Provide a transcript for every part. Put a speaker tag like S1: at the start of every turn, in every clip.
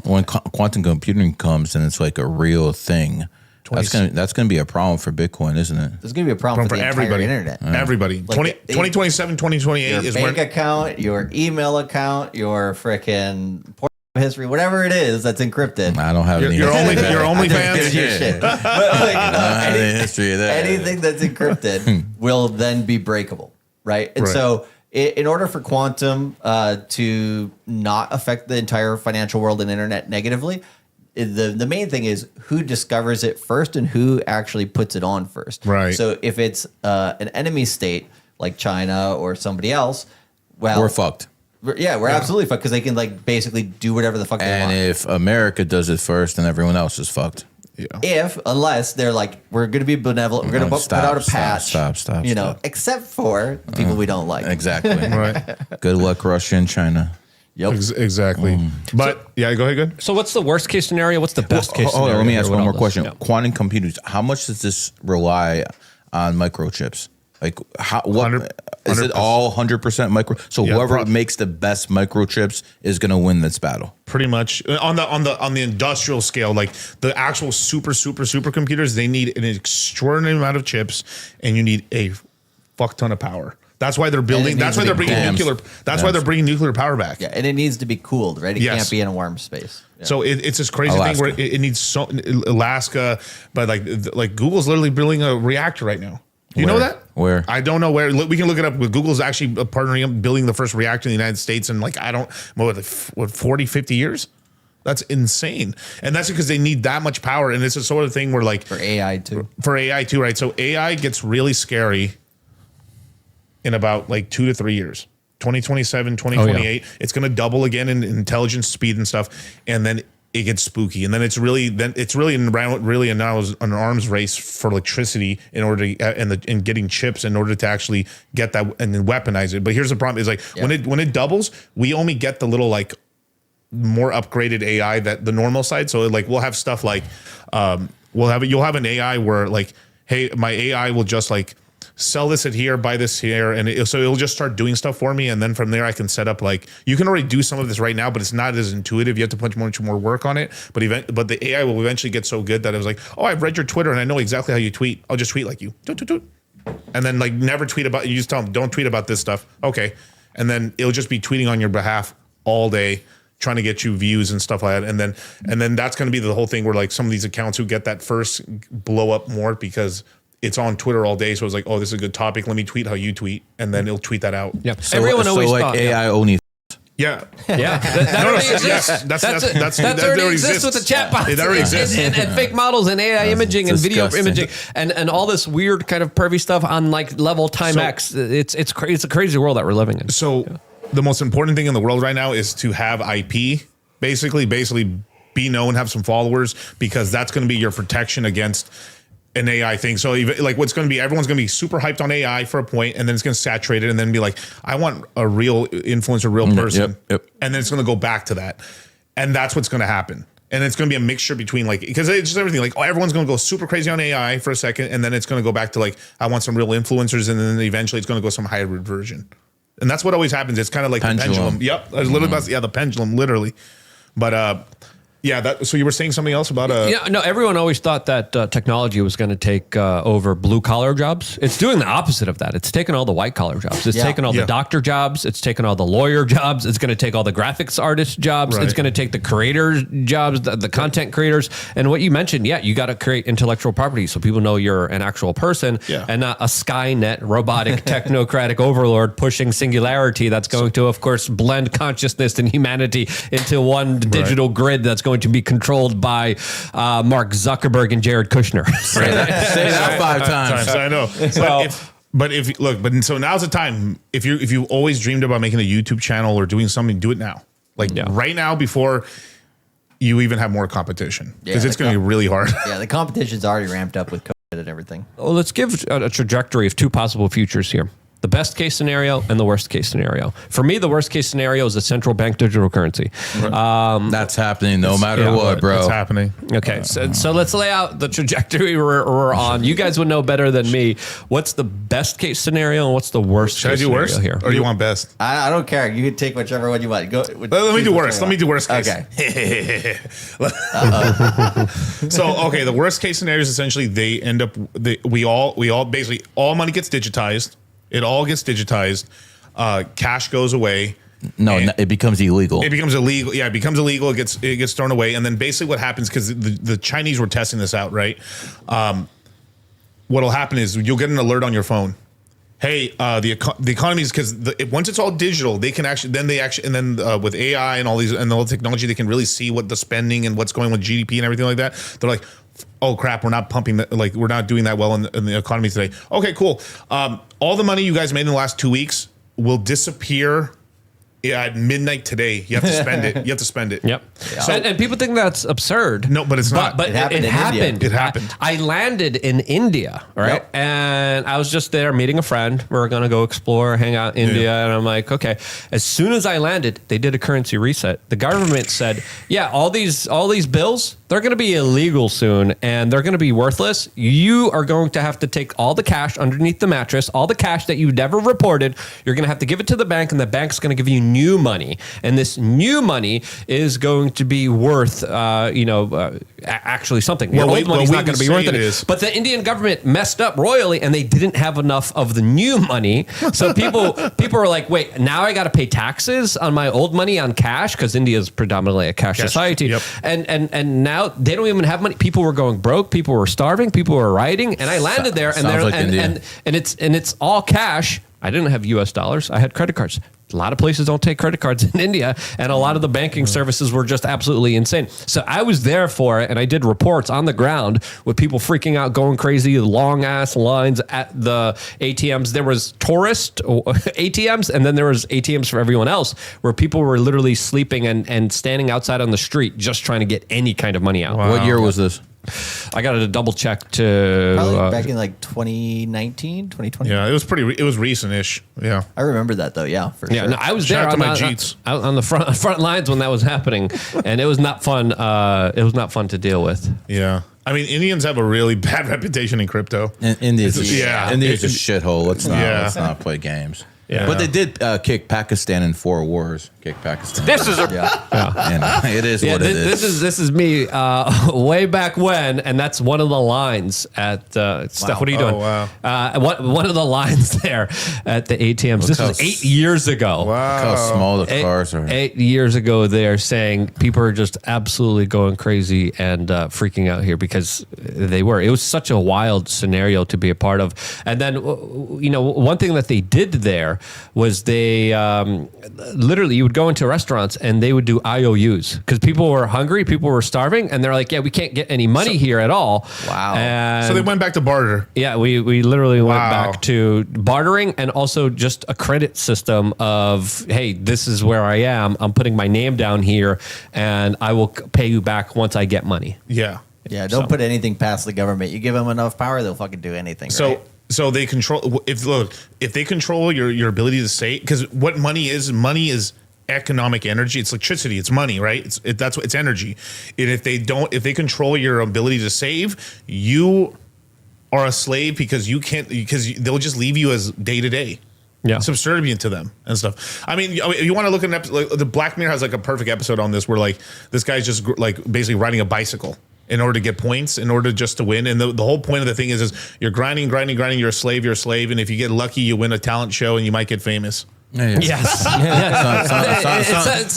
S1: when quantum computing comes and it's like a real thing, that's gonna be a problem for Bitcoin, isn't it?
S2: There's gonna be a problem for the
S3: everybody.
S2: entire internet.
S3: Everybody.
S2: Like
S3: 2027, 2028
S2: your
S3: is
S2: bank
S3: when
S2: account, your email account, your frickin' history, whatever it is that's encrypted.
S1: I don't have any.
S3: your only fans.
S2: Your shit. But like,
S1: Any history of that.
S2: anything that's encrypted will then be breakable, right? And so, in order for quantum to not affect the entire financial world and internet negatively, the main thing is who discovers it first and who actually puts it on first.
S3: Right.
S2: So if it's an enemy state like China or somebody else, well,
S1: We're fucked.
S2: we're absolutely fucked because they can like basically do whatever the fuck they
S1: And
S2: want.
S1: if America does it first, then everyone else is fucked.
S3: Yeah.
S2: Unless they're like, we're going to be benevolent, we're going to put out a patch.
S1: Stop.
S2: You know, except for people we don't like.
S1: Exactly.
S3: Right.
S1: Good luck, Russia and China.
S2: Yep.
S3: Exactly. But yeah, go ahead. Good.
S4: So what's the worst case scenario? What's the best case
S1: Hold
S4: scenario?
S1: on, let me ask
S4: here
S1: one
S4: with
S1: more
S4: all this?
S1: question.
S4: Yeah.
S1: Quantum computers, how much does this rely on microchips? Like, what is it
S3: 100%.
S1: all 100% micro? So
S3: Yeah,
S1: whoever makes the best microchips is going to win this battle.
S3: Pretty much on the industrial scale, like the actual super computers, they need an extraordinary amount of chips, and you need a fuck ton of power. That's why they're building. That's why they're bringing nuclear. That's why they're bringing nuclear power back.
S2: Yeah, and it needs to be cooled, right? It can't be in a warm space. Yeah.
S3: So it's this crazy
S1: Alaska.
S3: thing where it needs so Alaska, but like Google's literally building a reactor right now. Do you know that?
S1: Where?
S3: I don't know where. We can look it up. Google's actually partnering up, building the first reactor in the United States in like, I don't know, what 40, 50 years? That's insane. And that's because they need that much power. And it's a sort of thing where like.
S2: For AI too.
S3: For AI too, right? So AI gets really scary in about like 2 to 3 years. 2027, 2028. It's going to double again in intelligence, speed and stuff. And then it gets spooky, and then it's really now is an arms race for electricity in order to and getting chips in order to actually get that and then weaponize it. But here's the problem: is like when it doubles, we only get the little like more upgraded AI that the normal side. So like we'll have stuff like you'll have an AI where like, hey, my AI will just like sell this at here, buy this here, and so it'll just start doing stuff for me, and then from there I can set up like you can already do some of this right now, but it's not as intuitive. You have to put much more work on it. But the AI will eventually get so good that it was like, oh, I've read your Twitter and I know exactly how you tweet. I'll just tweet like you, and then like never tweet about. You just tell them don't tweet about this stuff, okay? And then it'll just be tweeting on your behalf all day, trying to get you views and stuff like that. And then that's going to be the whole thing where like some of these accounts who get that first blow up more because it's on Twitter all day, so it's like, oh, this is a good topic. Let me tweet how you tweet, and then it'll tweet that out.
S4: Yeah.
S1: So,
S4: Everyone always
S1: like
S4: thought
S1: AI only.
S3: Yeah,
S4: Yeah, that already exists. That already exists with the chatbots.
S3: It already exists.
S4: And fake models and AI imaging and video imaging and all this weird kind of pervy stuff on like level time X. It's crazy. It's a crazy world that we're living in.
S3: So the most important thing in the world right now is to have IP, basically be known, have some followers, because that's going to be your protection against an AI thing. So even, like what's going to be, everyone's going to be super hyped on AI for a point, and then it's going to saturate it, and then be like, I want a real influencer, real person.
S1: Yep.
S3: And then it's going to go back to that. And that's what's going to happen. And it's going to be a mixture between like, because it's just everything like, oh, everyone's going to go super crazy on AI for a second. And then it's going to go back to like, I want some real influencers. And then eventually it's going to go some hybrid version. And that's what always happens. It's kind of like
S1: Pendulum.
S3: the pendulum. Yep. I was literally about to, the pendulum, literally. But, yeah, so you were saying something else about
S4: no, everyone always thought that technology was going to take over blue collar jobs. It's doing the opposite of that. It's taken all the white collar jobs. It's taken all the doctor jobs. It's taken all the lawyer jobs. It's going to take all the graphics artist jobs.
S3: Right.
S4: It's going to take the creator jobs, the content creators. And what you mentioned, you got to create intellectual property so people know you're an actual person and not a Skynet robotic technocratic overlord pushing singularity that's going to, of course, blend consciousness and humanity into one digital grid that's going to be controlled by Mark Zuckerberg and Jared Kushner.
S1: Say that 5 times.
S3: I know. So now's the time. If you always dreamed about making a YouTube channel or doing something, do it now. Like right now, before you even have more competition, because it's going to be really hard.
S2: Yeah, the competition's already ramped up with COVID and everything.
S4: Well, let's give a trajectory of 2 possible futures here. the best case scenario and the worst case scenario. For me, the worst case scenario is a central bank digital currency.
S1: That's happening no matter what, bro.
S3: It's happening.
S4: Okay, so let's lay out the trajectory we're on. You guys would know better than me. What's the best case scenario and what's the worst
S3: Should I
S4: case
S3: do
S4: scenario
S3: worst
S4: here?
S3: or do you want best?
S2: I don't care. You can take whichever one you want. Go.
S3: Let me do worst. Let me do worst case.
S2: Okay.
S3: So, okay, the worst case scenario is essentially they end up, we all basically, all money gets digitized. It all gets digitized. Cash goes away.
S1: No, it becomes illegal.
S3: It becomes illegal. Yeah, it becomes illegal. It gets thrown away. And then basically what happens, because the Chinese were testing this out, right? What'll happen is you'll get an alert on your phone. Hey, the economy is, because once it's all digital, they can actually with AI and all these and all the technology, they can really see what the spending and what's going with GDP and everything like that. They're like, oh crap, we're not pumping that, like we're not doing that well in the economy today. Okay, cool. All the money you guys made in the last 2 weeks will disappear at midnight today. You have to spend it. You have to spend it.
S4: Yep. Yeah. So, and people think that's absurd.
S3: No, but it's not.
S4: But it happened.
S3: It happened.
S4: I landed in India, right?
S2: Yep.
S4: And I was just there meeting a friend. We were going to go explore, hang out in India. And I'm like, okay. As soon as I landed, they did a currency reset. The government said, yeah, all these bills, they're going to be illegal soon and they're going to be worthless. You are going to have to take all the cash underneath the mattress, all the cash that you never reported. You're going to have to give it to the bank, and the bank's going to give you new money. And this new money is going to be worth, actually something. Your old money's not going to be worth it. But the Indian government messed up royally, and they didn't have enough of the new money. So people were like, wait, now I got to pay taxes on my old money on cash, because India is predominantly a cash society.
S3: Yep.
S4: And now they don't even have money. People were going broke. People were starving. People were rioting. And I landed there, and it's all cash. I didn't have US dollars. I had credit cards. A lot of places don't take credit cards in India, and a lot of the banking services were just absolutely insane. So I was there for it, and I did reports on the ground with people freaking out, going crazy, long ass lines at the ATMs. There was tourist ATMs, and then there was ATMs for everyone else, where people were literally sleeping and standing outside on the street just trying to get any kind of money out.
S1: Wow. What year was this?
S4: I got to double check to
S2: probably back in like 2019, 2020.
S3: Yeah, it was recent-ish. Yeah,
S2: I remember that though. Yeah, for sure.
S4: No, I was there on the front lines when that was happening, and it was not fun. It was not fun to deal with.
S3: Yeah. I mean, Indians have a really bad reputation in crypto.
S1: India's a shithole. Let's not play games.
S3: Yeah.
S1: But they did kick Pakistan in 4 wars. Kick Pakistan.
S4: This is
S1: it is what it is.
S4: This is me way back when, and that's one of the lines at Steph. What are you doing?
S3: Oh, wow.
S4: One of the lines there at the ATMs. This was 8 years ago.
S3: Wow.
S1: Look how small the cars are.
S4: 8 years ago, they're saying people are just absolutely going crazy and freaking out here, because they were. It was such a wild scenario to be a part of. And then, one thing that they did there was they literally, you would go into restaurants and they would do IOUs, because people were hungry, people were starving, and they're like, yeah, we can't get any money here at all.
S2: Wow.
S4: And
S3: so they went back to barter.
S4: Yeah, we literally went back to bartering, and also just a credit system of, hey, this is where I am. I'm putting my name down here, and I will pay you back once I get money.
S3: Yeah.
S2: Yeah, don't put anything past the government. You give them enough power, they'll fucking do anything.
S3: So they control, if they control your ability to save, because what money is economic energy. It's electricity. It's money, right? It's energy. And if they control your ability to save, you are a slave, because they'll just leave you as day to day.
S4: Yeah,
S3: subservient to them and stuff. I mean, if you want to look at an episode, like the Black Mirror has like a perfect episode on this, where like this guy's just like basically riding a bicycle in order to get points, in order just to win. And the whole point of the thing is you're grinding. You're a slave. And if you get lucky, you win a talent show and you might get famous.
S1: Yeah.
S4: Yes.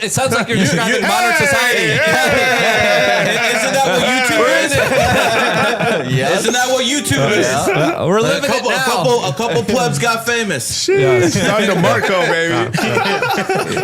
S4: It sounds like you're describing modern society.
S1: Isn't that what YouTube is?
S2: Yes.
S1: Isn't that what YouTube is?
S2: Yeah.
S4: We're living it now.
S1: A couple plebs got famous.
S3: Yes. Don DeMarco, baby.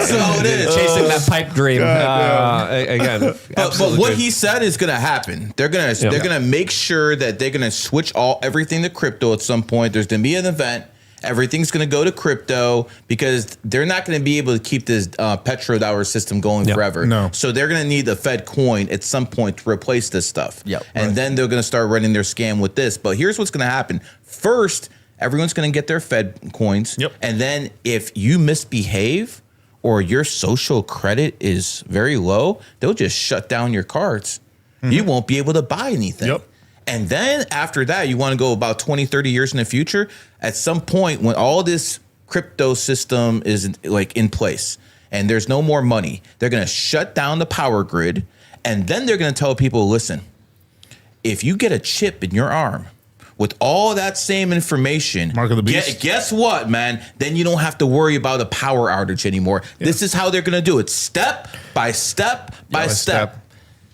S1: So it is.
S4: Chasing that pipe dream. Again.
S1: But what he said is going to happen. They're gonna make sure that they're gonna switch everything to crypto at some point. There's gonna be an event. Everything's going to go to crypto, because they're not going to be able to keep this petrodollar system going forever.
S3: No.
S1: So they're going to need the Fed coin at some point to replace this stuff.
S2: Yep.
S1: And then they're going to start running their scam with this. But here's what's going to happen. First, Everyone's going to get their Fed coins.
S3: Yep.
S1: And then if you misbehave or your social credit is very low, they'll just shut down your cards. You won't be able to buy anything.
S3: Yep.
S1: And then after that, you want to go about 20, 30 years in the future. At some point, when all this crypto system is like in place and there's no more money, they're going to shut down the power grid. And then they're going to tell people, listen, if you get a chip in your arm with all that same information,
S3: Mark of the beast.
S1: Guess what, man? Then you don't have to worry about a power outage anymore. Yeah. This is how they're going to do it, step by step by step.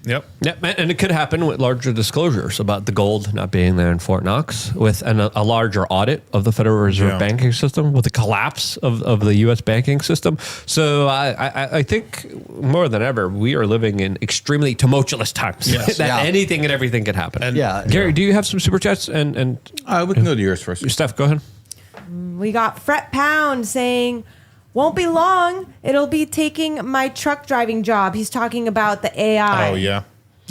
S3: Yep.
S4: Yeah, and it could happen with larger disclosures about the gold not being there in Fort Knox, with a larger audit of the Federal Reserve banking system, with the collapse of the U.S. banking system. So I think more than ever, we are living in extremely tumultuous times.
S3: Yes.
S4: That anything and everything can happen.
S2: And
S4: Gary, do you have some super chats? And
S1: we can go to yours first.
S4: Steph, go ahead.
S5: We got Fret Pound saying, won't be long. It'll be taking my truck driving job. He's talking about the AI.
S3: Oh, yeah.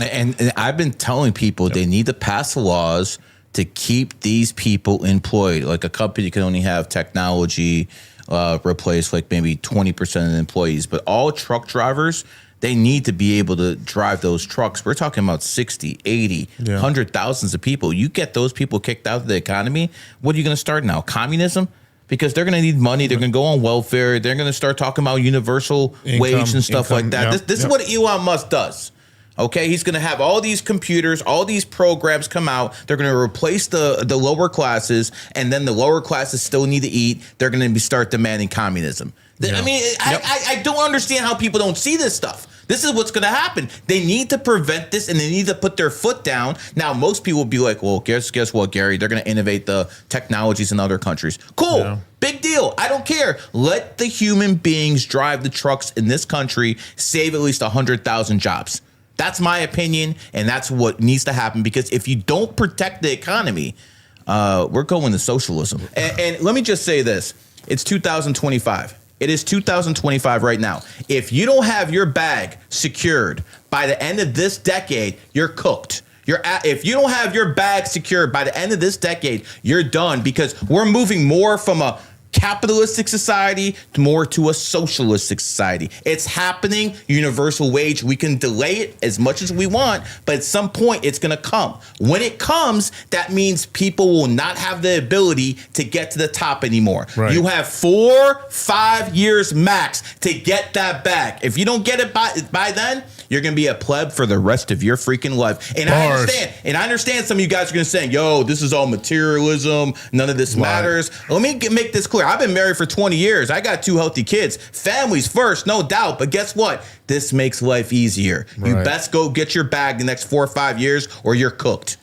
S1: And I've been telling people they need to pass laws to keep these people employed. Like a company can only have technology replace like maybe 20% of the employees. But all truck drivers, they need to be able to drive those trucks. We're talking about 60, 80, 100,000s of people. You get those people kicked out of the economy, what are you going to start now? Communism? Because they're going to need money. They're going to go on welfare. They're going to start talking about universal wage and stuff like that. This is what Elon Musk does. Okay, he's going to have all these computers, all these programs come out. They're going to replace the lower classes, and then the lower classes still need to eat. They're going to start demanding communism. I mean, I don't understand how people don't see this stuff. This is what's going to happen. They need to prevent this, and they need to put their foot down. Now, most people will be like, well, guess what, Gary? They're going to innovate the technologies in other countries. Cool. Yeah. Big deal. I don't care. Let the human beings drive the trucks in this country, save at least 100,000 jobs. That's my opinion, and that's what needs to happen, because if you don't protect the economy, we're going to socialism. And let me just say this. It's 2025. It is 2025 right now. If you don't have your bag secured by the end of this decade, you're cooked. If you don't have your bag secured by the end of this decade, you're done, because we're moving more from a capitalistic society to a socialistic society. It's happening. Universal wage, we can delay it as much as we want, but at some point it's going to come. When it comes, that means people will not have the ability to get to the top anymore. Right. You have 4-5 years max to get that back. If you don't get it by then, you're going to be a pleb for the rest of your freaking life. And I understand some of you guys are going to say, yo, this is all materialism. None of this matters. Let me make this clear. I've been married for 20 years. I got 2 healthy kids. Families first, no doubt. But guess what? This makes life easier. Right. You best go get your bag the next 4 or 5 years, or you're cooked.